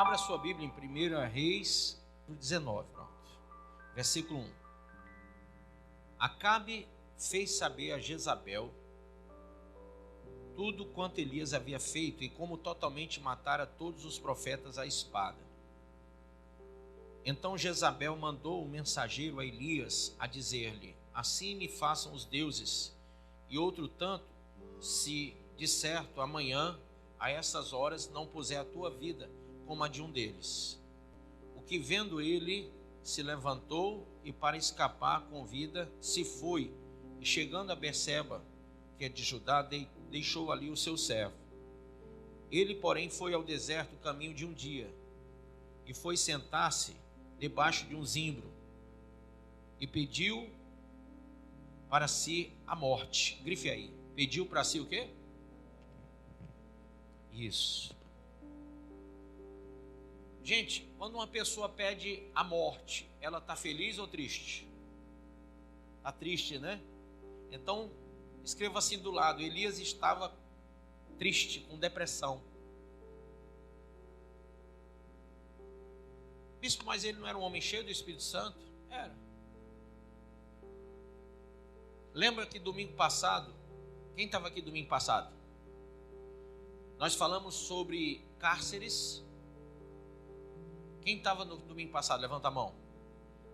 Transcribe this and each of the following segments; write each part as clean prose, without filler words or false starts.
Abra sua Bíblia em 1 Reis 19, pronto. Versículo 1. Acabe fez saber a Jezabel tudo quanto Elias havia feito e como totalmente matara todos os profetas à espada. Então Jezabel mandou um mensageiro a Elias a dizer-lhe: assim me façam os deuses, e outro tanto, se de certo amanhã a essas horas não puser a tua vida como a de um deles. O que vendo ele se levantou e para escapar com vida se foi, e chegando a Berseba, que é de Judá, deixou ali o seu servo. Ele, porém, foi ao deserto caminho de um dia, e foi sentar-se debaixo de um zimbro, e pediu para si a morte. Grife aí. Pediu para si o quê? Isso. Gente, quando uma pessoa pede a morte, ela está feliz ou triste? Está triste, né? Então, escreva assim do lado: Elias estava triste, com depressão. Bispo, mas ele não era um homem cheio do Espírito Santo? Era. Lembra que domingo passado, quem estava aqui domingo passado? Nós falamos sobre cárceres. Quem estava no domingo passado? Levanta a mão.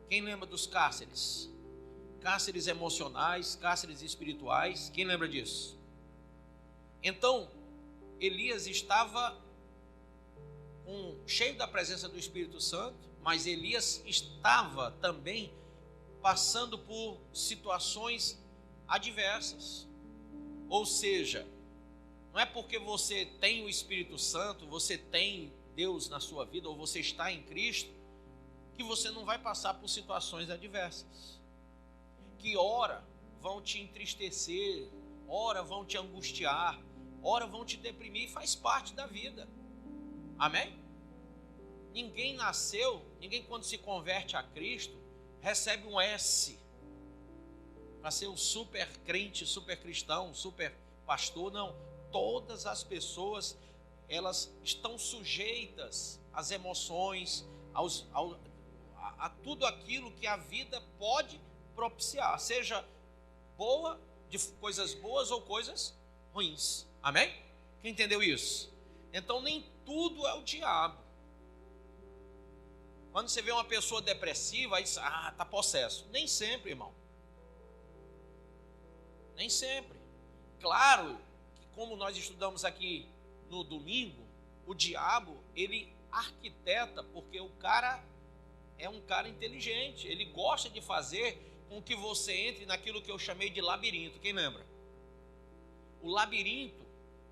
Quem lembra dos cárceres? Cárceres emocionais, cárceres espirituais. Quem lembra disso? Então, Elias estava cheio da presença do Espírito Santo, mas Elias estava também passando por situações adversas. Ou seja, não é porque você tem o Espírito Santo, você tem Deus na sua vida, ou você está em Cristo, que você não vai passar por situações adversas, que ora vão te entristecer, ora vão te angustiar, ora vão te deprimir, faz parte da vida. Amém? Ninguém quando se converte a Cristo, recebe um S para ser um super crente, super cristão, super pastor. Não, todas as pessoas, elas estão sujeitas às emoções, a tudo aquilo que a vida pode propiciar, seja boa, de coisas boas ou coisas ruins. Amém? Quem entendeu isso? Então nem tudo é o diabo. Quando você vê uma pessoa depressiva, aí diz: ah, está possesso. Nem sempre, irmão. Nem sempre. Claro que, como nós estudamos aqui no domingo, o diabo, ele arquiteta, porque o cara é um cara inteligente, ele gosta de fazer com que você entre naquilo que eu chamei de labirinto. Quem lembra? O labirinto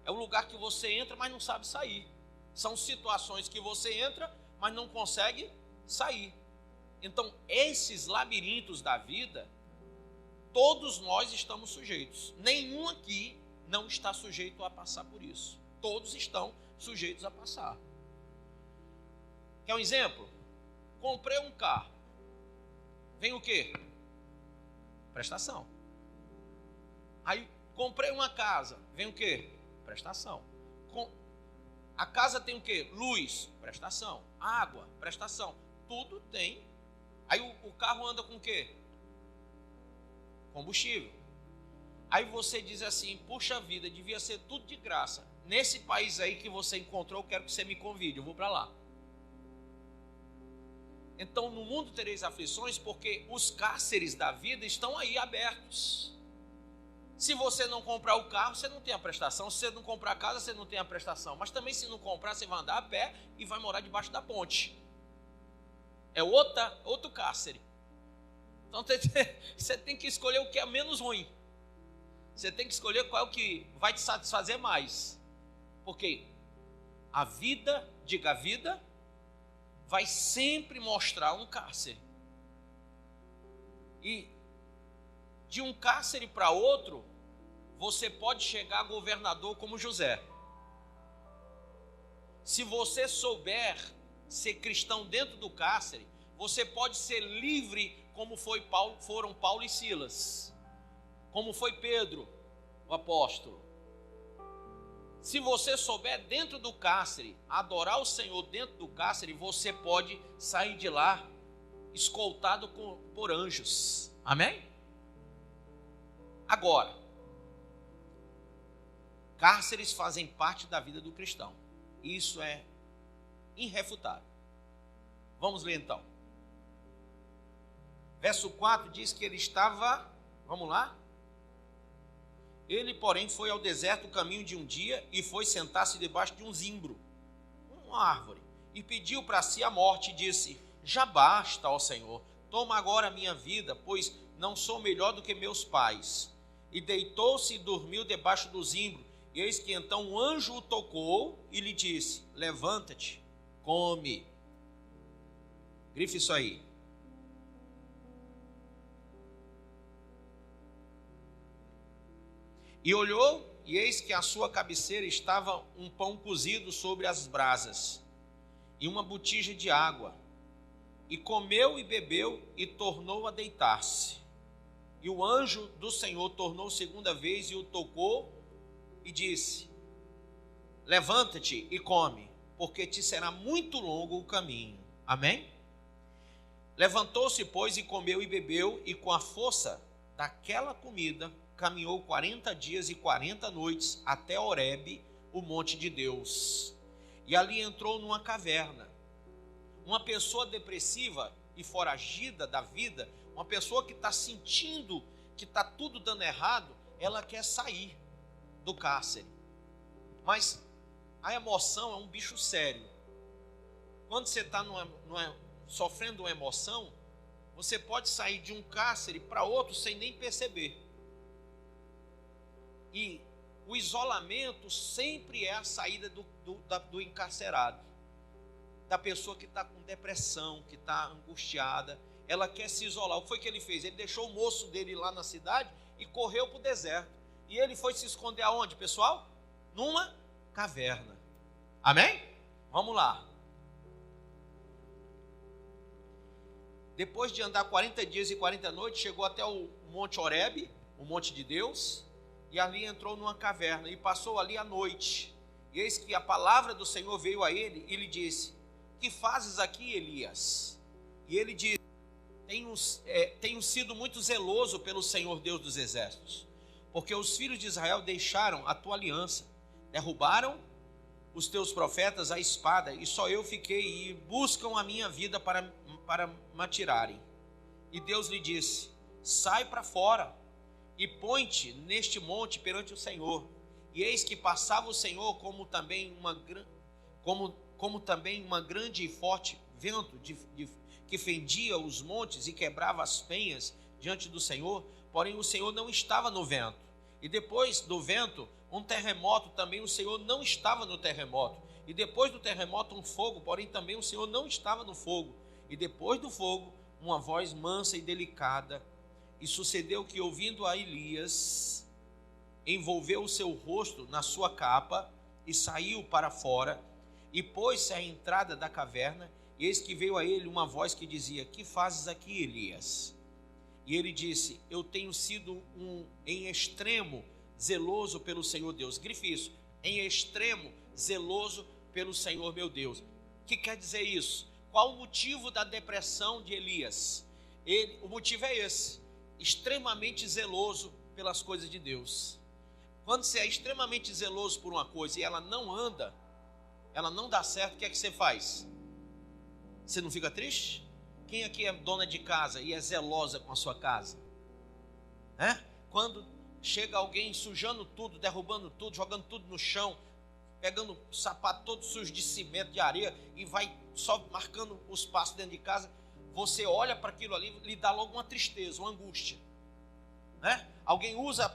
é o lugar que você entra, mas não sabe sair. São situações que você entra, mas não consegue sair. Então, esses labirintos da vida, todos nós estamos sujeitos. Nenhum aqui não está sujeito a passar por isso. Todos estão sujeitos a passar. Quer um exemplo? Comprei um carro. Vem o quê? Prestação. Aí comprei uma casa. Vem o quê? Prestação. A casa tem o quê? Luz, prestação. Água, prestação. Tudo tem. Aí o carro anda com o quê? Combustível. Aí você diz assim: puxa vida, devia ser tudo de graça. Nesse país aí que você encontrou, eu quero que você me convide, eu vou para lá. Então, no mundo tereis aflições, porque os cárceres da vida estão aí abertos. Se você não comprar o carro, você não tem a prestação. Se você não comprar a casa, você não tem a prestação. Mas também, se não comprar, você vai andar a pé e vai morar debaixo da ponte. É outro cárcere. Então, você tem que escolher o que é menos ruim. Você tem que escolher qual é o que vai te satisfazer mais. Porque a vida, diga a vida, vai sempre mostrar um cárcere. E de um cárcere para outro, você pode chegar a governador como José. Se você souber ser cristão dentro do cárcere, você pode ser livre como foram Paulo e Silas, como foi Pedro, o apóstolo. Se você souber dentro do cárcere, adorar o Senhor dentro do cárcere, você pode sair de lá escoltado por anjos. Amém? Agora, cárceres fazem parte da vida do cristão. Isso é irrefutável. Vamos ler então. Verso 4 diz que ele estava, vamos lá? Ele, porém, foi ao deserto o caminho de um dia e foi sentar-se debaixo de um zimbro, uma árvore, e pediu para si a morte e disse: já basta, ó Senhor, toma agora a minha vida, pois não sou melhor do que meus pais. E deitou-se e dormiu debaixo do zimbro. E eis que então um anjo o tocou e lhe disse: levanta-te, come. Grife isso aí. E olhou, e eis que à sua cabeceira estava um pão cozido sobre as brasas, e uma botija de água. E comeu e bebeu, e tornou a deitar-se. E o anjo do Senhor tornou segunda vez, e o tocou, e disse: levanta-te e come, porque te será muito longo o caminho. Amém? Levantou-se, pois, e comeu e bebeu, e com a força daquela comida, caminhou 40 dias e 40 noites até Horebe, o monte de Deus. E ali entrou numa caverna. Uma pessoa depressiva e foragida da vida, uma pessoa que está sentindo que está tudo dando errado, ela quer sair do cárcere. Mas a emoção é um bicho sério. Quando você está sofrendo uma emoção, você pode sair de um cárcere para outro sem nem perceber. E o isolamento sempre é a saída do encarcerado, da pessoa que está com depressão, que está angustiada. Ela quer se isolar. O que foi que ele fez? Ele deixou o moço dele lá na cidade e correu para o deserto. E ele foi se esconder aonde, pessoal? Numa caverna. Amém? Vamos lá. Depois de andar 40 dias e 40 noites, chegou até o Monte Horebe, o monte de Deus, e ali entrou numa caverna e passou ali a noite. E eis que a palavra do Senhor veio a ele e lhe disse: que fazes aqui, Elias? E ele disse: tenho sido muito zeloso pelo Senhor Deus dos exércitos, porque os filhos de Israel deixaram a tua aliança, derrubaram os teus profetas à espada, e só eu fiquei, e buscam a minha vida para me atirarem. E Deus lhe disse: sai para fora e põe-te neste monte perante o Senhor. E eis que passava o Senhor como também uma grande e forte vento que fendia os montes e quebrava as penhas diante do Senhor. Porém o Senhor não estava no vento. E depois do vento, um terremoto, também o Senhor não estava no terremoto. E depois do terremoto, um fogo, porém também o Senhor não estava no fogo. E depois do fogo, uma voz mansa e delicada. E sucedeu que, ouvindo a Elias, envolveu o seu rosto na sua capa e saiu para fora, e pôs-se à entrada da caverna. E eis que veio a ele uma voz que dizia: que fazes aqui, Elias? E ele disse: eu tenho sido em extremo zeloso pelo Senhor Deus. Grife isso: em extremo zeloso pelo Senhor meu Deus. O que quer dizer isso? Qual o motivo da depressão de Elias? O motivo é esse: extremamente zeloso pelas coisas de Deus. Quando você é extremamente zeloso por uma coisa e ela não anda, ela não dá certo, o que é que você faz? Você não fica triste? Quem aqui é dona de casa e é zelosa com a sua casa? Quando chega alguém sujando tudo, derrubando tudo, jogando tudo no chão, pegando o sapato todo sujo de cimento, de areia, e vai só marcando os passos dentro de casa, você olha para aquilo ali, lhe dá logo uma tristeza, uma angústia. Alguém usa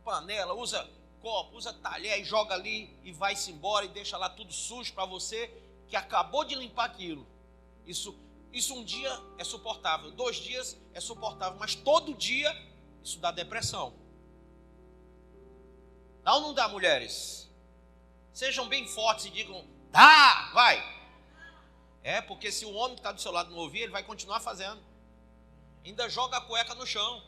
panela, usa copo, usa talher e joga ali e vai-se embora e deixa lá tudo sujo para você que acabou de limpar aquilo. Isso um dia é suportável, 2 dias é suportável, mas todo dia isso dá depressão. Dá ou não dá, mulheres? Sejam bem fortes e digam: dá, vai. Porque se o homem que está do seu lado não ouvir, ele vai continuar fazendo. Ainda joga a cueca no chão.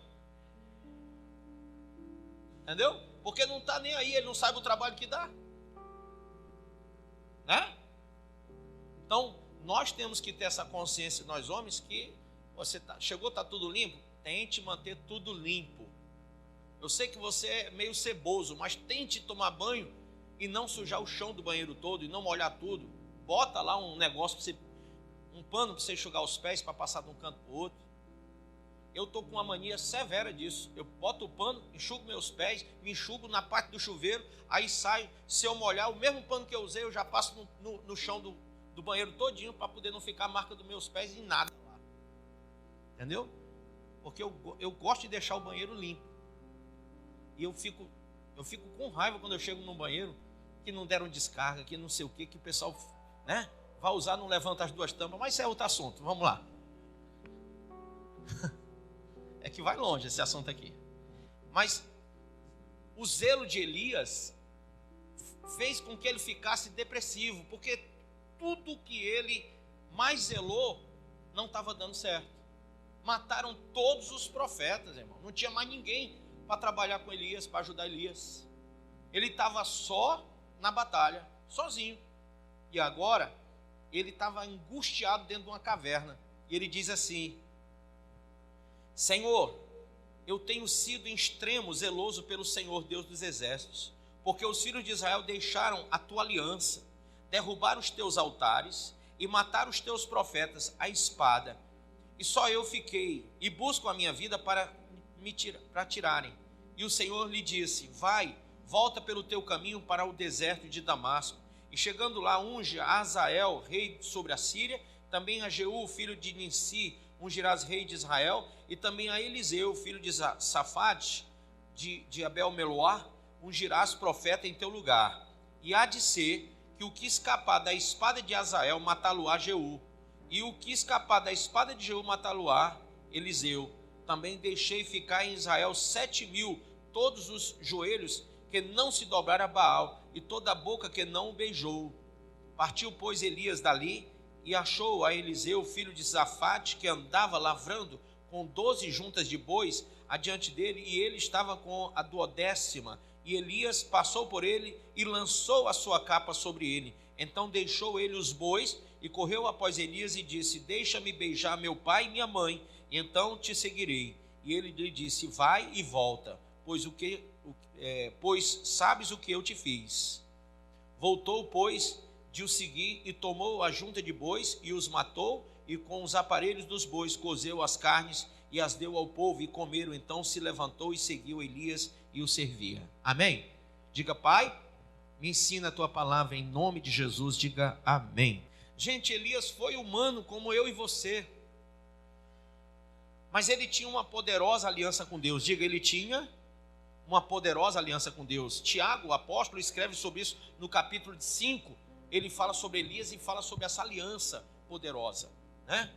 Entendeu? Porque não está nem aí, ele não sabe o trabalho que dá. né? Então, nós temos que ter essa consciência, nós homens, que você chegou, está tudo limpo, tente manter tudo limpo. Eu sei que você é meio ceboso, mas tente tomar banho e não sujar o chão do banheiro todo e não molhar tudo. Bota lá um negócio, um pano para você enxugar os pés, para passar de um canto para o outro. Eu estou com uma mania severa disso. Eu boto o pano, enxugo meus pés, me enxugo na parte do chuveiro, aí saio. Se eu molhar, o mesmo pano que eu usei, eu já passo no chão do banheiro todinho, para poder não ficar a marca dos meus pés em nada lá. Entendeu? Porque eu gosto de deixar o banheiro limpo. E eu fico com raiva quando eu chego no banheiro, que não deram descarga, que não sei o que o pessoal, né, vai usar, não levanta as duas tampas, mas isso é outro assunto, vamos lá. É que vai longe esse assunto aqui. Mas o zelo de Elias fez com que ele ficasse depressivo, porque tudo que ele mais zelou não estava dando certo. Mataram todos os profetas, irmão. Não tinha mais ninguém para trabalhar com Elias, para ajudar Elias. Ele estava só na batalha, sozinho. E agora, ele estava angustiado dentro de uma caverna. E ele diz assim: Senhor, eu tenho sido em extremo zeloso pelo Senhor Deus dos exércitos, porque os filhos de Israel deixaram a tua aliança, derrubaram os teus altares e mataram os teus profetas à espada. E só eu fiquei e busco a minha vida para tirarem. E o Senhor lhe disse: vai, volta pelo teu caminho para o deserto de Damasco. E chegando lá, unge a Azael, rei sobre a Síria, também a Jeú, filho de Nissi, ungirás rei de Israel, e também a Eliseu, filho de Safate, de Abel-Meloá, ungirás profeta em teu lugar. E há de ser que o que escapar da espada de Azael, matá-lo-á Jeú, e o que escapar da espada de Jeú, matá-lo-á Eliseu. Também deixei ficar em Israel 7.000, todos os joelhos que não se dobraram a Baal, e toda a boca que não o beijou. Partiu, pois, Elias dali, e achou a Eliseu, filho de Safate, que andava lavrando com 12 juntas de bois adiante dele, e ele estava com a 12ª. E Elias passou por ele e lançou a sua capa sobre ele. Então deixou ele os bois e correu após Elias e disse: deixa-me beijar meu pai e minha mãe, e então te seguirei. E ele lhe disse: vai e volta, pois sabes o que eu te fiz. Voltou, pois, de o seguir, e tomou a junta de bois e os matou, e com os aparelhos dos bois cozeu as carnes e as deu ao povo, e comeram. Então se levantou e seguiu Elias e o servia. Amém? Diga: Pai, me ensina a tua palavra em nome de Jesus. Diga amém. Gente, Elias foi humano como eu e você, mas ele tinha uma poderosa aliança com Deus. Diga: ele tinha uma poderosa aliança com Deus. Tiago, o apóstolo, escreve sobre isso no capítulo 5. Ele fala sobre Elias e fala sobre essa aliança poderosa, né?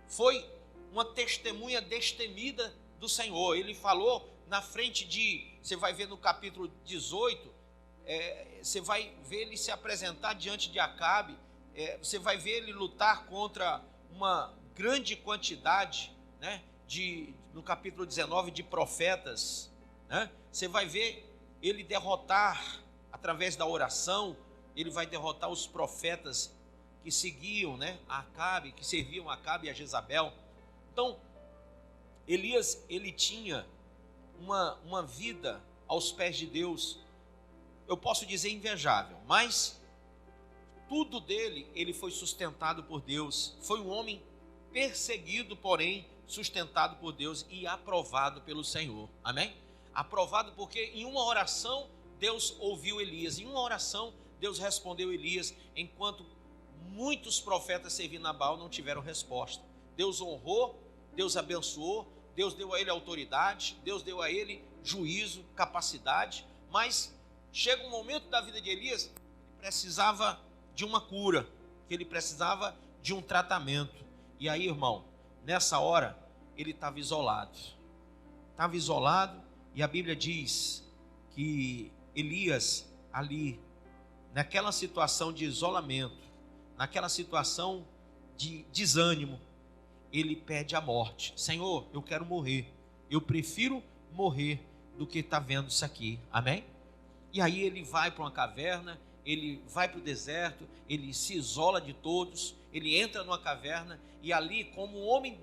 Foi uma testemunha destemida do Senhor. Ele falou na frente você vai ver no capítulo 18, você vai ver ele se apresentar diante de Acabe, você vai ver ele lutar contra uma grande quantidade, né, no capítulo 19, de profetas, né? Você vai ver ele derrotar, através da oração, ele vai derrotar os profetas que seguiam, né, a Acabe, que serviam a Acabe e a Jezabel. Então, Elias, ele tinha uma vida aos pés de Deus, eu posso dizer invejável, mas tudo dele, ele foi sustentado por Deus. Foi um homem perseguido, porém sustentado por Deus e aprovado pelo Senhor. Amém? Aprovado porque em uma oração Deus ouviu Elias, em uma oração Deus respondeu Elias, enquanto muitos profetas servindo a Baal não tiveram resposta. Deus honrou, Deus abençoou, Deus deu a ele autoridade, Deus deu a ele juízo, capacidade, mas chega um momento da vida de Elias que ele precisava de uma cura, que ele precisava de um tratamento. E aí, irmão, nessa hora, ele estava isolado. Estava isolado, e a Bíblia diz que Elias, ali, naquela situação de isolamento, naquela situação de desânimo, ele pede a morte. Senhor, eu quero morrer. Eu prefiro morrer do que estar vendo isso aqui. Amém? E aí ele vai para uma caverna, ele vai para o deserto, ele se isola de todos, ele entra numa caverna e ali, como um homem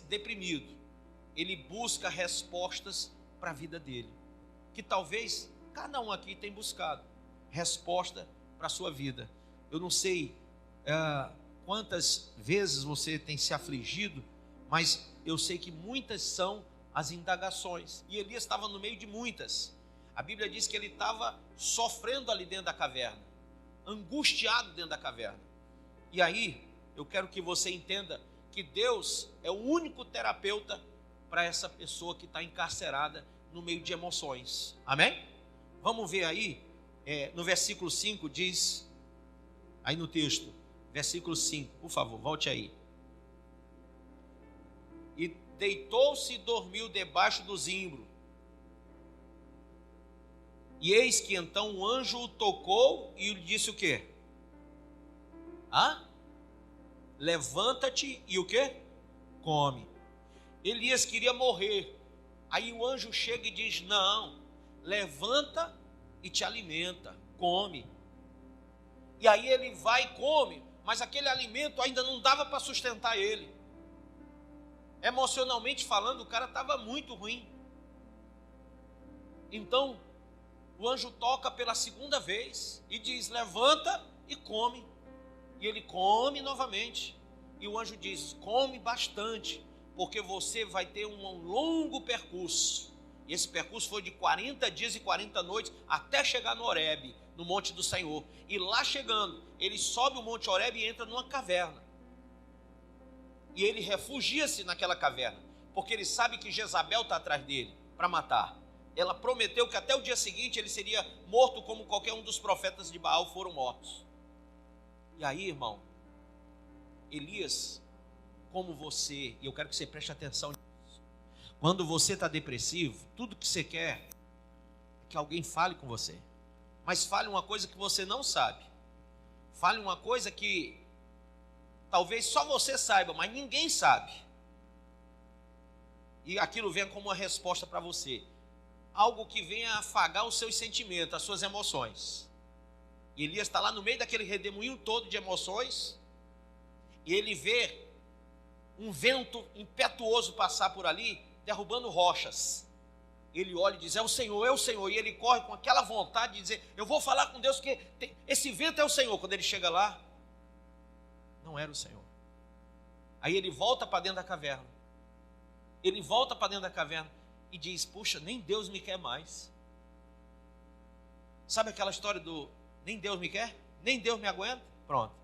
deprimido, ele busca respostas para a vida dele, que talvez cada um aqui tenha buscado resposta para a sua vida. Eu não sei quantas vezes você tem se afligido, mas eu sei que muitas são as indagações, e Elias estava no meio de muitas. A Bíblia diz que ele estava sofrendo ali dentro da caverna, angustiado dentro da caverna. E aí, eu quero que você entenda que Deus é o único terapeuta para essa pessoa que está encarcerada no meio de emoções. Amém? Vamos ver aí, no versículo 5 diz, aí no texto, versículo 5, por favor, volte aí. E deitou-se e dormiu debaixo do zimbro. E eis que então o anjo o tocou e lhe disse o quê? Levanta-te e o quê? Come. Elias queria morrer. Aí o anjo chega e diz, não, levanta e te alimenta, come. E aí ele vai e come, mas aquele alimento ainda não dava para sustentar ele. Emocionalmente falando, o cara estava muito ruim. Então, o anjo toca pela segunda vez e diz, levanta e come. E ele come novamente. E o anjo diz, come bastante, porque você vai ter um longo percurso. E esse percurso foi de 40 dias e 40 noites até chegar no Horebe, no Monte do Senhor. E lá chegando, ele sobe o Monte Horebe e entra numa caverna. E ele refugia-se naquela caverna, porque ele sabe que Jezabel está atrás dele para matar. Ela prometeu que até o dia seguinte ele seria morto como qualquer um dos profetas de Baal foram mortos. E aí, irmão, Elias, como você, e eu quero que você preste atenção nisso, quando você está depressivo, tudo que você quer é que alguém fale com você, mas fale uma coisa que você não sabe, fale uma coisa que talvez só você saiba, mas ninguém sabe, e aquilo venha como uma resposta para você, algo que venha afagar os seus sentimentos, as suas emoções. E Elias está lá no meio daquele redemoinho todo de emoções, e ele vê um vento impetuoso passar por ali, derrubando rochas. Ele olha e diz, é o Senhor, e ele corre com aquela vontade de dizer, eu vou falar com Deus, porque esse vento é o Senhor. Quando ele chega lá, não era o Senhor. Aí ele volta para dentro da caverna, e diz, puxa, nem Deus me quer mais. Sabe aquela história do, nem Deus me quer, nem Deus me aguenta? Pronto.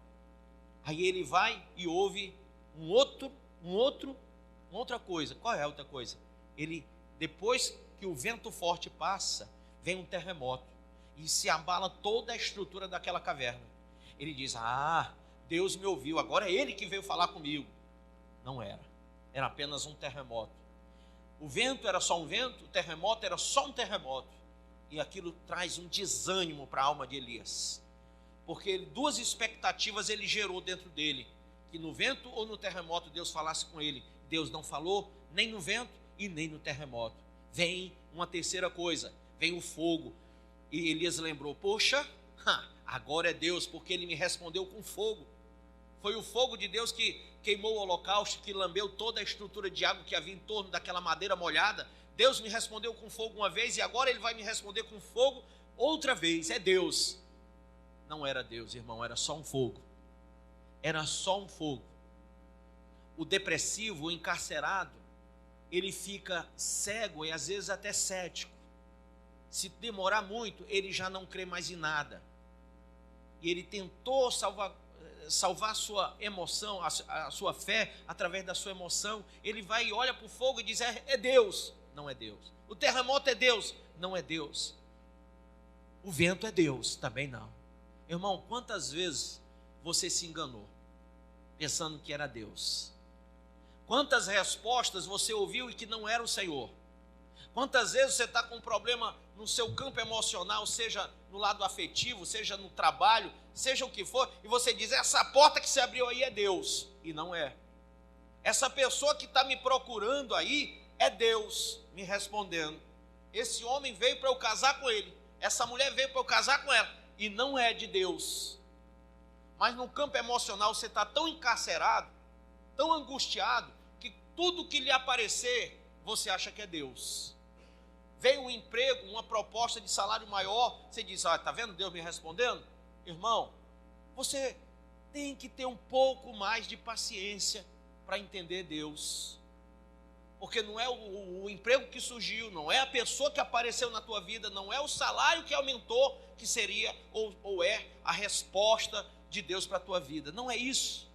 Aí ele vai e ouve outra coisa. Qual é a outra coisa? Ele, depois que o vento forte passa, vem um terremoto e se abala toda a estrutura daquela caverna. Ele diz, Deus me ouviu, agora é Ele que veio falar comigo. Não era, era apenas um terremoto. O vento era só um vento, o terremoto era só um terremoto. E aquilo traz um desânimo para a alma de Elias, porque duas expectativas ele gerou dentro dele, que no vento ou no terremoto Deus falasse com ele. Deus não falou nem no vento e nem no terremoto. Vem uma terceira coisa, vem o fogo. E Elias lembrou, poxa, agora é Deus, porque ele me respondeu com fogo. Foi o fogo de Deus que queimou o holocausto, que lambeu toda a estrutura de água que havia em torno daquela madeira molhada. Deus me respondeu com fogo uma vez e agora ele vai me responder com fogo outra vez. É Deus. Não era Deus, irmão, era só um fogo. Era só um fogo. O depressivo, o encarcerado, ele fica cego e às vezes até cético. Se demorar muito, ele já não crê mais em nada. E ele tentou salvar a sua emoção, a sua fé, através da sua emoção. Ele vai e olha para o fogo e diz, é Deus. Não é Deus. O terremoto é Deus. Não é Deus. O vento é Deus. Também não. Irmão, quantas vezes você se enganou, pensando que era Deus? Quantas respostas você ouviu e que não era o Senhor? Quantas vezes você está com um problema no seu campo emocional, seja no lado afetivo, seja no trabalho, seja o que for, e você diz, essa porta que se abriu aí é Deus, e não é. Essa pessoa que está me procurando aí, é Deus me respondendo. Esse homem veio para eu casar com ele, essa mulher veio para eu casar com ela, e não é de Deus. Mas no campo emocional você está tão encarcerado, tão angustiado, que tudo que lhe aparecer, você acha que é Deus. Veio um emprego, uma proposta de salário maior, você diz, está vendo Deus me respondendo? Irmão, você tem que ter um pouco mais de paciência para entender Deus. Porque não é o emprego que surgiu, não é a pessoa que apareceu na tua vida, não é o salário que aumentou que seria ou é a resposta de Deus para a tua vida. Não é isso.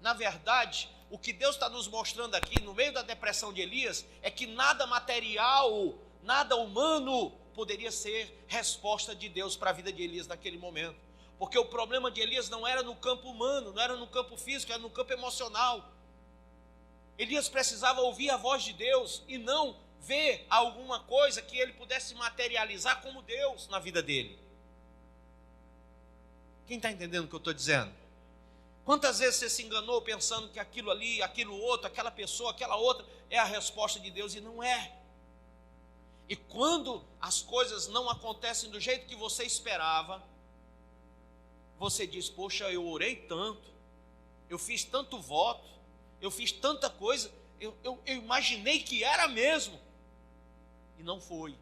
Na verdade, o que Deus está nos mostrando aqui, no meio da depressão de Elias, é que nada material, nada humano poderia ser resposta de Deus para a vida de Elias naquele momento. Porque o problema de Elias não era no campo humano, não era no campo físico, era no campo emocional. Elias precisava ouvir a voz de Deus e não ver alguma coisa que ele pudesse materializar como Deus na vida dele. Quem está entendendo o que eu estou dizendo? Quantas vezes você se enganou pensando que aquilo ali, aquilo outro, aquela pessoa, aquela outra é a resposta de Deus e não é. E quando as coisas não acontecem do jeito que você esperava, você diz, poxa, eu orei tanto, eu fiz tanto voto, eu fiz tanta coisa, eu imaginei que era mesmo, e não foi.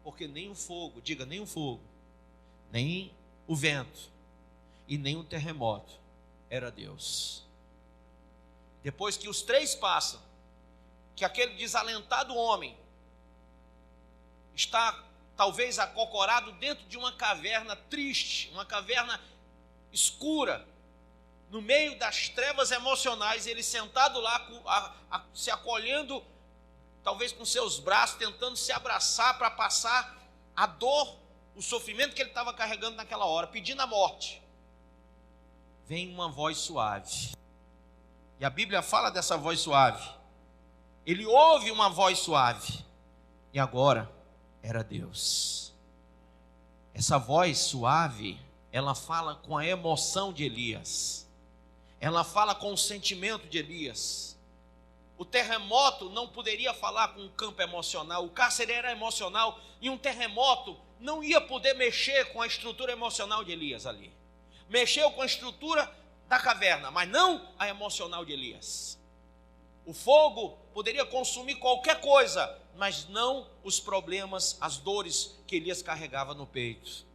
Porque nem o fogo, diga, nem o fogo, nem o vento, e nem o terremoto, era Deus. Depois que os 3 passam, que aquele desalentado homem está talvez acocorado dentro de uma caverna triste, uma caverna escura, no meio das trevas emocionais, ele sentado lá, se acolhendo, talvez com seus braços, tentando se abraçar para passar a dor, o sofrimento que ele estava carregando naquela hora, pedindo a morte. Vem uma voz suave. E a Bíblia fala dessa voz suave. Ele ouve uma voz suave. E agora era Deus. Essa voz suave, ela fala com a emoção de Elias. Ela fala com o sentimento de Elias. O terremoto não poderia falar com o campo emocional. O cárcere era emocional. E um terremoto não ia poder mexer com a estrutura emocional de Elias ali. Mexeu com a estrutura da caverna, mas não a emocional de Elias. O fogo poderia consumir qualquer coisa, mas não os problemas, as dores que Elias carregava no peito.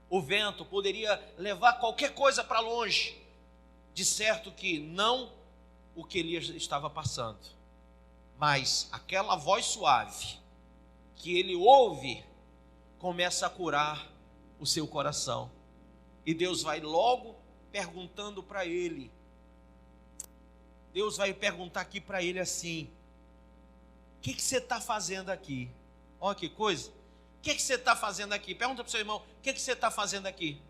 O vento poderia levar qualquer coisa para longe, de certo que não o que Elias estava passando, mas aquela voz suave que ele ouve começa a curar o seu coração. E Deus vai logo perguntando para ele. Deus vai perguntar aqui para ele assim: o que você está fazendo aqui? Olha que coisa. O que você está fazendo aqui? Pergunta para o seu irmão: o que você está fazendo aqui?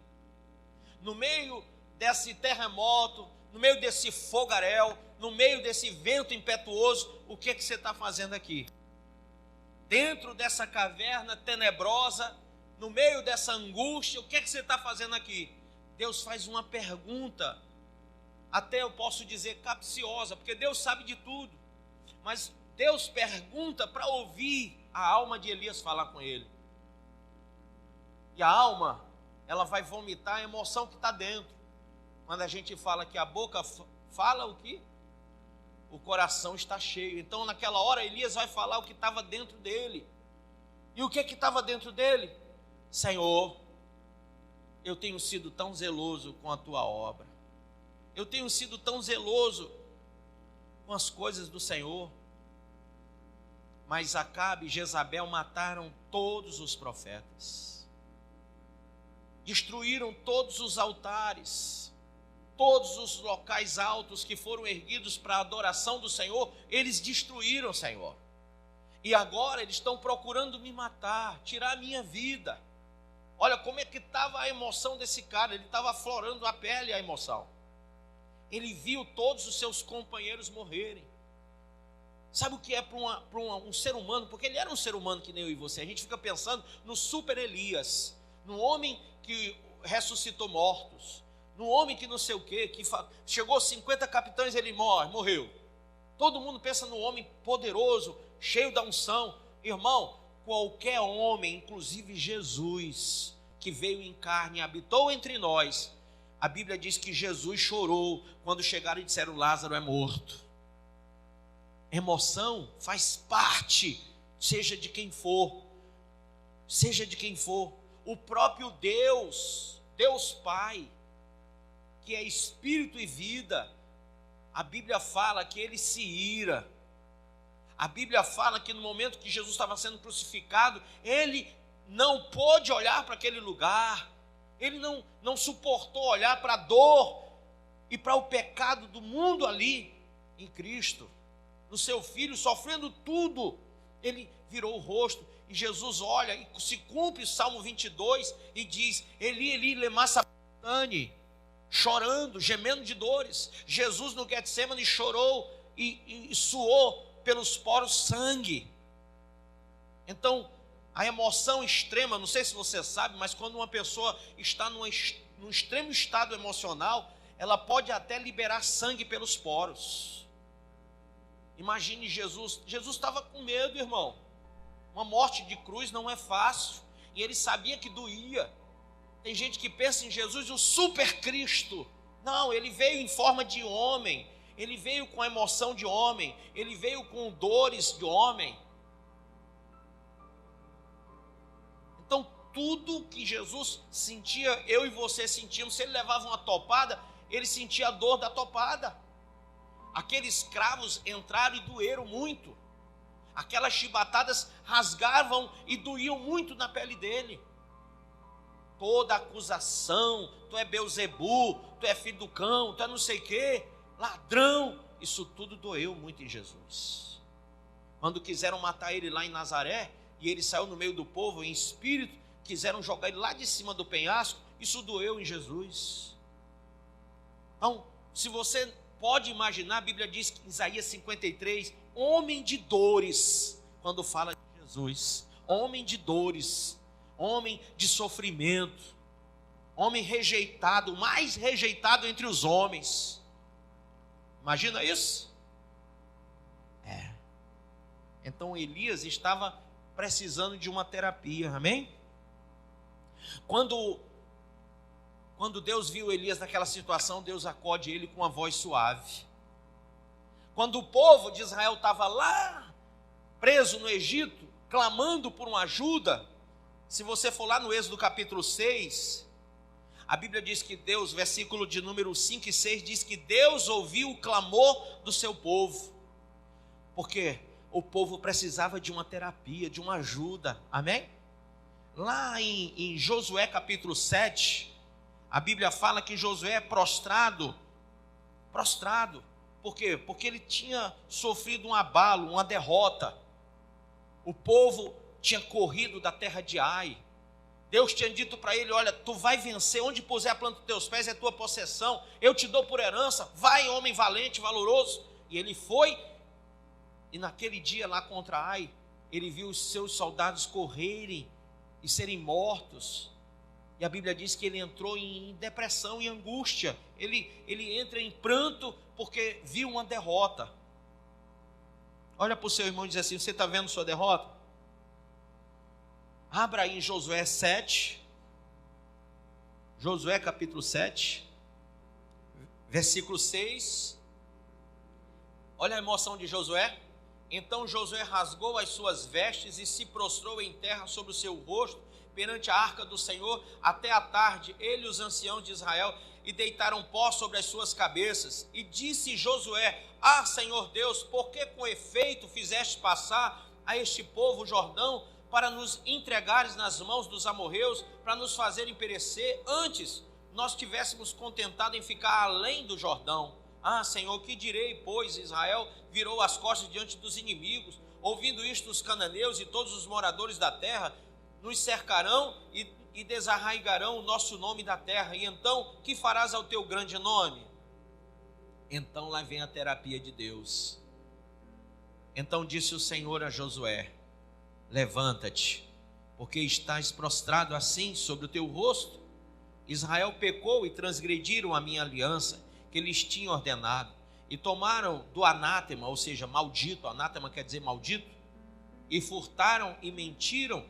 No meio desse terremoto, no meio desse fogaréu, no meio desse vento impetuoso, o que você está fazendo aqui? Dentro dessa caverna tenebrosa, no meio dessa angústia, o que você está fazendo aqui? Deus faz uma pergunta, até eu posso dizer capciosa, porque Deus sabe de tudo, mas Deus pergunta para ouvir a alma de Elias falar com ele. E a alma, ela vai vomitar a emoção que está dentro. Quando a gente fala que a boca fala o quê? O coração está cheio. Então naquela hora Elias vai falar o que estava dentro dele. E o que estava dentro dele? Senhor, eu tenho sido tão zeloso com a tua obra. Eu tenho sido tão zeloso com as coisas do Senhor. Mas Acabe e Jezabel mataram todos os profetas. Destruíram todos os altares. Todos os locais altos que foram erguidos para a adoração do Senhor, eles destruíram, Senhor. E agora eles estão procurando me matar, tirar a minha vida. Olha como é que estava a emoção desse cara. Ele estava aflorando a pele, a emoção. Ele viu todos os seus companheiros morrerem. Sabe o que é para um ser humano? Porque ele era um ser humano que nem eu e você. A gente fica pensando no super Elias, no homem que ressuscitou mortos, no homem que não sei o quê, que chegou 50 capitães, ele morreu. Todo mundo pensa no homem poderoso, cheio da unção. Irmão, qualquer homem, inclusive Jesus, que veio em carne e habitou entre nós, a Bíblia diz que Jesus chorou quando chegaram e disseram: Lázaro é morto. Emoção faz parte, seja de quem for, seja de quem for. O próprio Deus, Deus Pai, que é espírito e vida, a Bíblia fala que ele se ira. A Bíblia fala que no momento que Jesus estava sendo crucificado, ele não pôde olhar para aquele lugar, ele não suportou olhar para a dor e para o pecado do mundo ali em Cristo, no seu Filho, sofrendo tudo. Ele virou o rosto e Jesus olha e se cumpre o Salmo 22 e diz: Eli, Eli, lema sabachthani, chorando, gemendo de dores. Jesus no Getsemane chorou e suou pelos poros sangue. Então, a emoção extrema, não sei se você sabe, mas quando uma pessoa está num extremo estado emocional, ela pode até liberar sangue pelos poros. Imagine Jesus estava com medo, irmão. Uma morte de cruz não é fácil, e ele sabia que doía. Tem gente que pensa em Jesus, o super Cristo. Não, ele veio em forma de homem, ele veio com a emoção de homem, ele veio com dores de homem. Então, tudo que Jesus sentia, eu e você sentíamos. Se ele levava uma topada, ele sentia a dor da topada. Aqueles escravos entraram e doeram muito. Aquelas chibatadas rasgavam e doíam muito na pele dele. Toda acusação, tu é Beuzebu, tu é filho do cão, tu é não sei o quê, ladrão, isso tudo doeu muito em Jesus. Quando quiseram matar ele lá em Nazaré, e ele saiu no meio do povo em espírito, quiseram jogar ele lá de cima do penhasco, isso doeu em Jesus. Então, se você pode imaginar, a Bíblia diz que em Isaías 53, homem de dores, quando fala de Jesus, homem de dores, homem de sofrimento, homem rejeitado, o mais rejeitado entre os homens. Imagina isso? Então Elias estava precisando de uma terapia, amém? Quando Deus viu Elias naquela situação, Deus acode ele com uma voz suave. Quando o povo de Israel estava lá, preso no Egito, clamando por uma ajuda, se você for lá no Êxodo capítulo 6, a Bíblia diz que Deus, versículo de número 5 e 6, diz que Deus ouviu o clamor do seu povo. Porque o povo precisava de uma terapia, de uma ajuda, amém? Lá em Josué capítulo 7, a Bíblia fala que Josué é prostrado. Por quê? Porque ele tinha sofrido um abalo, uma derrota. O povo tinha corrido da terra de Ai. Deus tinha dito para ele: olha, tu vai vencer, onde puser a planta dos teus pés é tua possessão, eu te dou por herança, vai homem valente, valoroso. E ele foi, e naquele dia lá contra Ai, ele viu os seus soldados correrem e serem mortos. E a Bíblia diz que ele entrou em depressão e angústia. Ele entra em pranto porque viu uma derrota. Olha para o seu irmão e diz assim: você está vendo sua derrota? Abra aí em Josué 7. Josué capítulo 7. Versículo 6. Olha a emoção de Josué. Então Josué rasgou as suas vestes e se prostrou em terra sobre o seu rosto perante a arca do Senhor até a tarde, ele e os anciãos de Israel, e deitaram pó sobre as suas cabeças. E disse Josué: ah, Senhor Deus, por que com efeito fizeste passar a este povo o Jordão para nos entregares nas mãos dos amorreus, para nos fazerem perecer? Antes nós tivéssemos contentado em ficar além do Jordão. Ah, Senhor, que direi, pois? Israel virou as costas diante dos inimigos. Ouvindo isto, os cananeus e todos os moradores da terra nos cercarão e desarraigarão o nosso nome da terra. E então, que farás ao teu grande nome? Então lá vem a terapia de Deus. Então disse o Senhor a Josué: levanta-te, porque estás prostrado assim sobre o teu rosto. Israel pecou e transgrediram a minha aliança, que lhes tinha ordenado, e tomaram do anátema, ou seja, maldito, anátema quer dizer maldito, e furtaram e mentiram,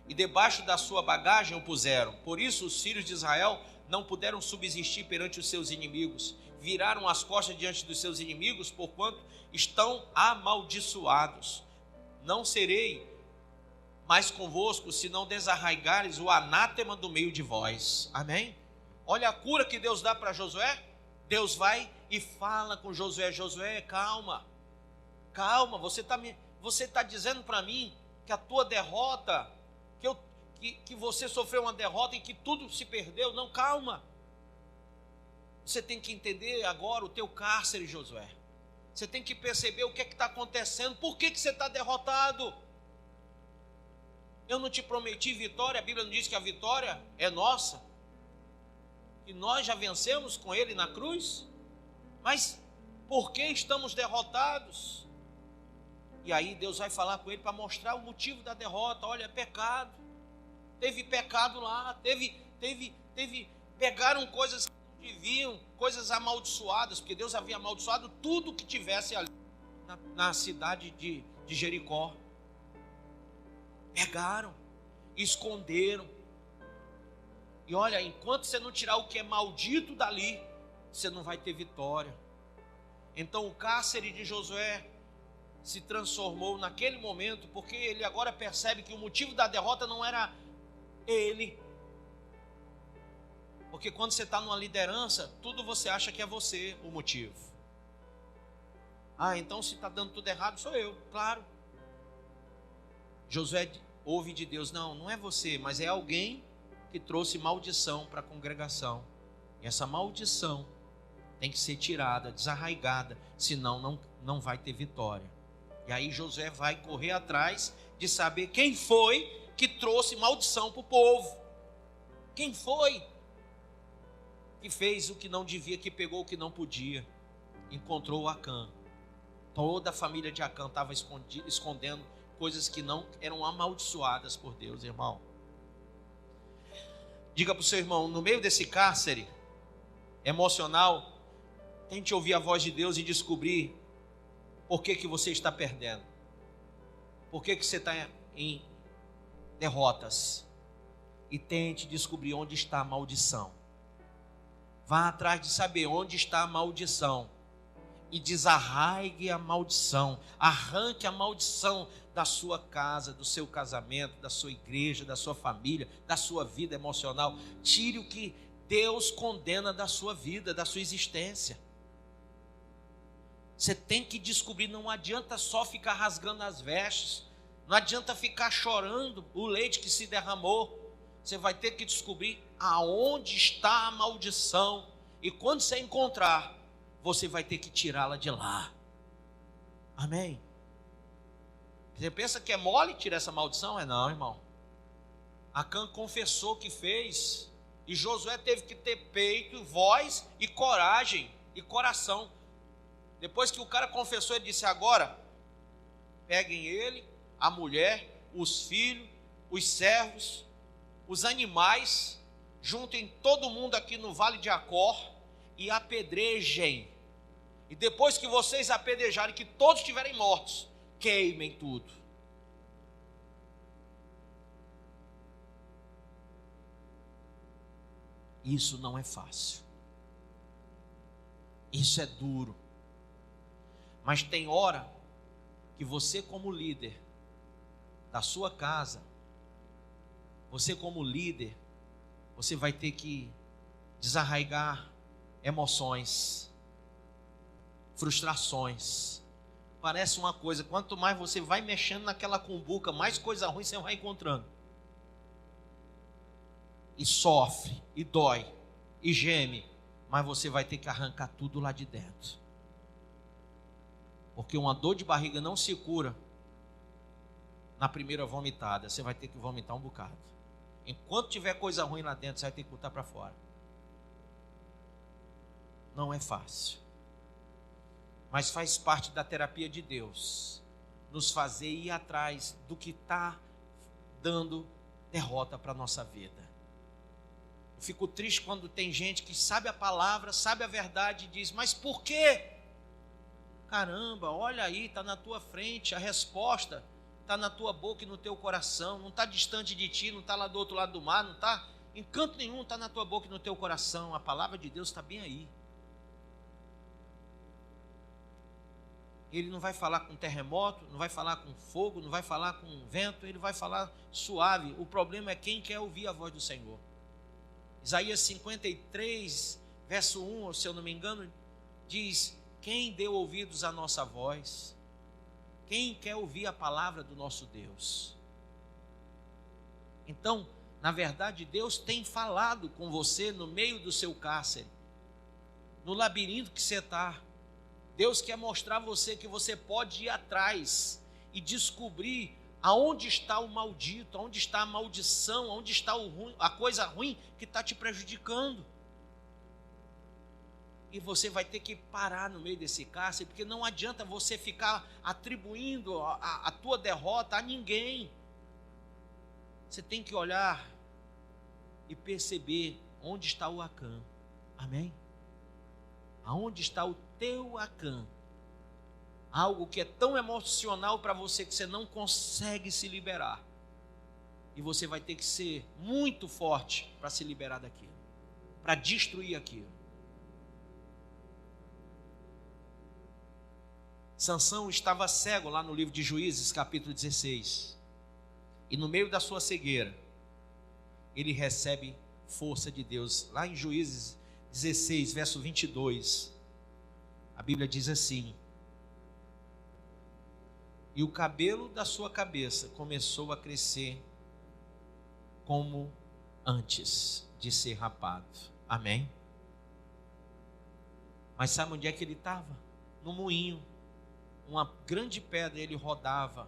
e debaixo da sua bagagem o puseram. Por isso os filhos de Israel não puderam subsistir perante os seus inimigos. Viraram as costas diante dos seus inimigos, porquanto estão amaldiçoados. Não serei mais convosco, se não desarraigares o anátema do meio de vós. Amém? Olha a cura que Deus dá para Josué. Deus vai e fala com Josué: Josué, calma, calma, você está dizendo para mim que a tua derrota, que você sofreu uma derrota e que tudo se perdeu. Não, calma. Você tem que entender agora o teu cárcere, Josué. Você tem que perceber o que é que está acontecendo. Por que você está derrotado? Eu não te prometi vitória. A Bíblia não diz que a vitória é nossa, e nós já vencemos com Ele na cruz. Mas por que estamos derrotados? E aí Deus vai falar com ele para mostrar o motivo da derrota. Olha, é pecado. Teve pecado lá, pegaram coisas que não deviam, coisas amaldiçoadas, porque Deus havia amaldiçoado tudo que tivesse ali na cidade de Jericó. Pegaram, esconderam. E olha, enquanto você não tirar o que é maldito dali, você não vai ter vitória. Então o cárcere de Josué se transformou naquele momento, porque ele agora percebe que o motivo da derrota não era ele. Porque quando você está numa liderança, tudo você acha que é você o motivo. Ah, então se está dando tudo errado, sou eu, claro. Josué ouve de Deus: não é você, mas é alguém que trouxe maldição para a congregação. E essa maldição tem que ser tirada, desarraigada, senão não vai ter vitória. E aí Josué vai correr atrás de saber quem foi que trouxe maldição para o povo. Quem foi que fez o que não devia, que pegou o que não podia? Encontrou o Acã. Toda a família de Acã estava escondendo coisas que não eram amaldiçoadas por Deus, irmão. Diga para o seu irmão: no meio desse cárcere emocional, tente ouvir a voz de Deus e descobrir por que você está perdendo. Por que você está em derrotas. E tente descobrir onde está a maldição. Vá atrás de saber onde está a maldição. E desarraigue a maldição. Arranque a maldição da sua casa, do seu casamento, da sua igreja, da sua família, da sua vida emocional. Tire o que Deus condena da sua vida, da sua existência. Você tem que descobrir. Não adianta só ficar rasgando as vestes. Não adianta ficar chorando o leite que se derramou. Você vai ter que descobrir aonde está a maldição. E quando você encontrar, você vai ter que tirá-la de lá. Amém? Você pensa que é mole tirar essa maldição? É não, irmão. Acã confessou que fez. E Josué teve que ter peito, voz e coragem e coração. Depois que o cara confessou, ele disse: agora, peguem ele, a mulher, os filhos, os servos, os animais, juntem todo mundo aqui no Vale de Acor e apedrejem. E depois que vocês apedrejarem, que todos estiverem mortos, queimem tudo. Isso não é fácil. Isso é duro. Mas tem hora que você, como líder da sua casa, você como líder, você vai ter que desarraigar emoções, frustrações. Parece uma coisa, quanto mais você vai mexendo naquela cumbuca, mais coisa ruim você vai encontrando. E sofre, e dói, e geme, mas você vai ter que arrancar tudo lá de dentro. Porque uma dor de barriga não se cura na primeira vomitada. Você vai ter que vomitar um bocado. Enquanto tiver coisa ruim lá dentro, você vai ter que botar para fora. Não é fácil. Mas faz parte da terapia de Deus nos fazer ir atrás do que está dando derrota para a nossa vida. Eu fico triste quando tem gente que sabe a palavra, sabe a verdade e diz: mas por quê? Caramba, olha aí, está na tua frente a resposta. está na tua boca e no teu coração, não está distante de ti, não está lá do outro lado do mar, não está em canto nenhum, está na tua boca e no teu coração. A palavra de Deus está bem aí. Ele não vai falar com terremoto, não vai falar com fogo, não vai falar com vento, ele vai falar suave. O problema é quem quer ouvir a voz do Senhor. Isaías 53, verso 1, se eu não me engano, diz: quem deu ouvidos à nossa voz? Quem quer ouvir a palavra do nosso Deus? Então, na verdade, Deus tem falado com você no meio do seu cárcere, no labirinto que você está. Deus quer mostrar a você que você pode ir atrás e descobrir aonde está o maldito, aonde está a maldição, aonde está o ruim, a coisa ruim que está te prejudicando. E você vai ter que parar no meio desse cárcere, porque não adianta você ficar atribuindo a tua derrota a ninguém. Você tem que olhar e perceber onde está o Acã. Amém? Aonde está o teu Acã? Algo que é tão emocional para você que você não consegue se liberar. E você vai ter que ser muito forte para se liberar daquilo, para destruir aquilo. Sansão estava cego lá no livro de Juízes, capítulo 16. E no meio da sua cegueira, ele recebe força de Deus. Lá em Juízes 16, verso 22, a Bíblia diz assim: e o cabelo da sua cabeça começou a crescer como antes de ser rapado. Amém? Mas sabe onde é que ele estava? No moinho. Uma grande pedra, ele rodava.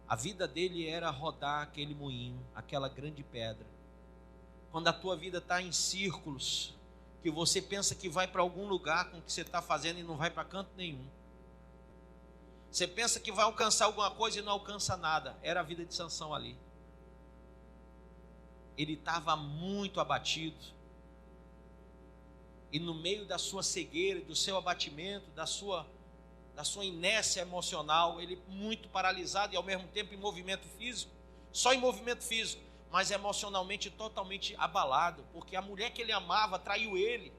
A vida dele era rodar aquele moinho, aquela grande pedra. Quando a tua vida está em círculos, que você pensa que vai para algum lugar com o que você está fazendo e não vai para canto nenhum. Você pensa que vai alcançar alguma coisa e não alcança nada. Era a vida de Sansão ali. Ele estava muito abatido. E no meio da sua cegueira, do seu abatimento, da sua inércia emocional, ele muito paralisado e ao mesmo tempo em movimento físico, só em movimento físico, mas emocionalmente totalmente abalado, porque a mulher que ele amava traiu ele.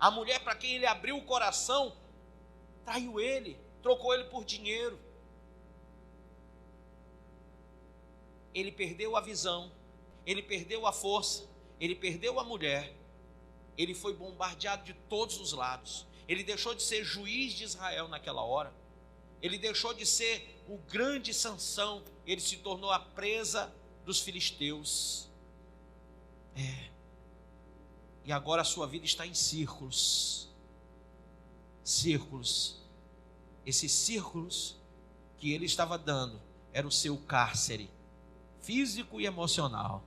A mulher para quem ele abriu o coração traiu ele, trocou ele por dinheiro. Ele perdeu a visão, ele perdeu a força, ele perdeu a mulher. Ele foi bombardeado de todos os lados. Ele deixou de ser juiz de Israel naquela hora. Ele deixou de ser o grande Sansão. Ele se tornou a presa dos filisteus. E agora a sua vida está em círculos. Círculos. Esses círculos que ele estava dando era o seu cárcere físico e emocional.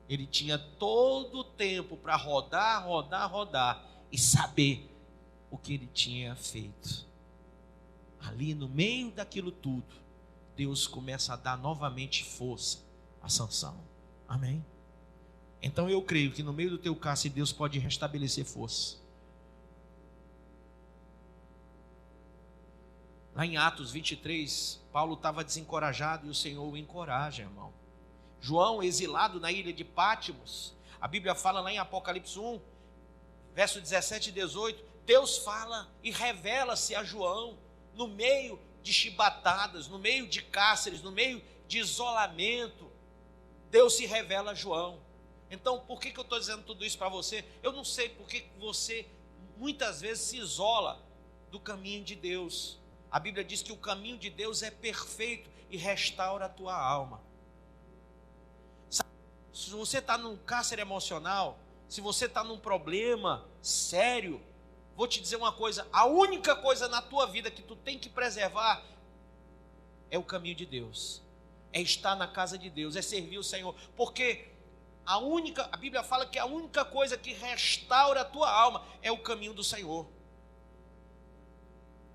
Ele tinha todo o tempo para rodar e saber o que ele tinha feito. Ali no meio daquilo tudo, Deus começa a dar novamente força a Sansão. Amém? Então eu creio que no meio do teu cárcere Deus pode restabelecer força. Lá em Atos 23, Paulo estava desencorajado e o Senhor o encoraja, irmão. João, exilado na ilha de Pátimos, a Bíblia fala lá em Apocalipse 1, verso 17 e 18, Deus fala e revela-se a João no meio de chibatadas, no meio de cárceres, no meio de isolamento. Deus se revela a João. Então, por que eu estou dizendo tudo isso para você? Eu não sei por que você muitas vezes se isola do caminho de Deus. A Bíblia diz que o caminho de Deus é perfeito e restaura a tua alma. Se você está num cárcere emocional, se você está num problema sério, vou te dizer uma coisa: a única coisa na tua vida que tu tem que preservar é o caminho de Deus, é estar na casa de Deus, é servir o Senhor, porque a Bíblia fala que a única coisa que restaura a tua alma é o caminho do Senhor.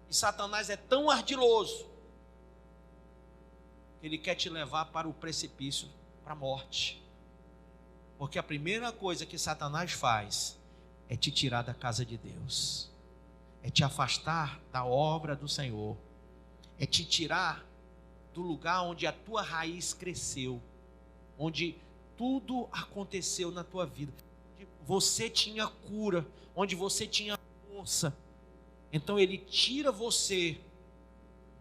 E Satanás é tão ardiloso que ele quer te levar para o precipício, para a morte. Porque a primeira coisa que Satanás faz é te tirar da casa de Deus, é te afastar da obra do Senhor, é te tirar do lugar onde a tua raiz cresceu, onde tudo aconteceu na tua vida, onde você tinha cura, onde você tinha força. Então Ele tira você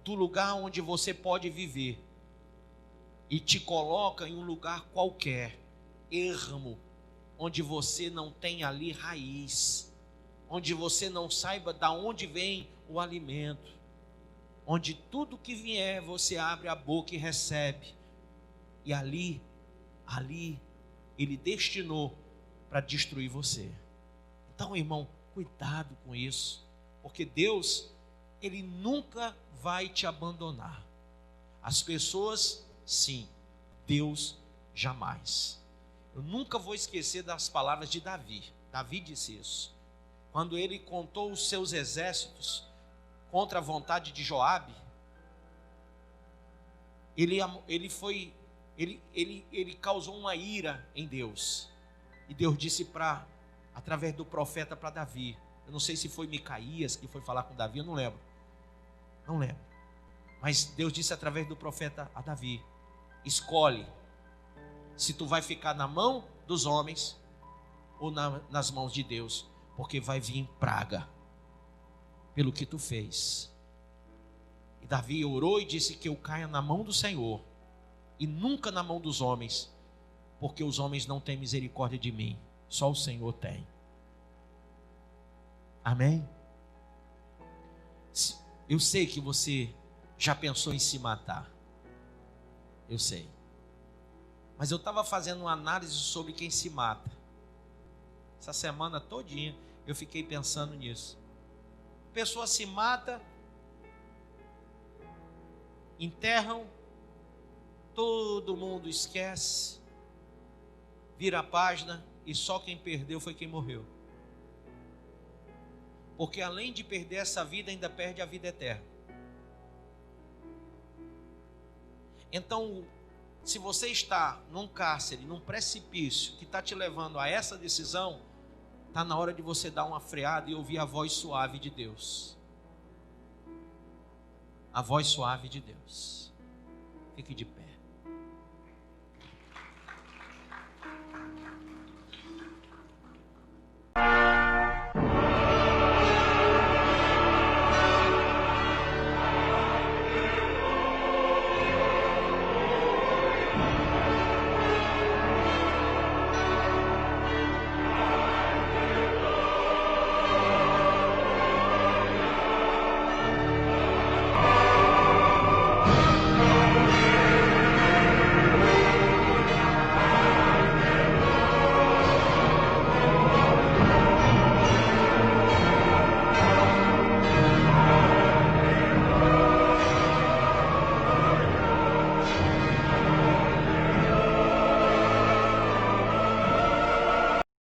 do lugar onde você pode viver e te coloca em um lugar qualquer, ermo, onde você não tem ali raiz, onde você não saiba de onde vem o alimento, onde tudo que vier você abre a boca e recebe, e ali Ele destinou para destruir você. Então, irmão, cuidado com isso, porque Deus, Ele nunca vai te abandonar. As pessoas, sim, Deus jamais. Eu nunca vou esquecer das palavras de Davi. Davi disse isso. Quando ele contou os seus exércitos contra a vontade de Joabe, ele causou uma ira em Deus. E Deus disse através do profeta para Davi. Eu não sei se foi Micaías que foi falar com Davi, eu não lembro. Não lembro. Mas Deus disse através do profeta a Davi: escolhe se tu vai ficar na mão dos homens ou nas mãos de Deus, porque vai vir praga pelo que tu fez. E Davi orou e disse que eu caia na mão do Senhor e nunca na mão dos homens, porque os homens não têm misericórdia de mim, só o Senhor tem. Amém? Eu sei que você já pensou em se matar, eu sei, mas eu estava fazendo uma análise sobre quem se mata. Essa semana todinha eu fiquei pensando nisso. A pessoa se mata, enterram, todo mundo esquece, vira a página e só quem perdeu foi quem morreu. Porque além de perder essa vida, ainda perde a vida eterna. Então, se você está num cárcere, num precipício que está te levando a essa decisão, está na hora de você dar uma freada e ouvir a voz suave de Deus. A voz suave de Deus. Fique de pé.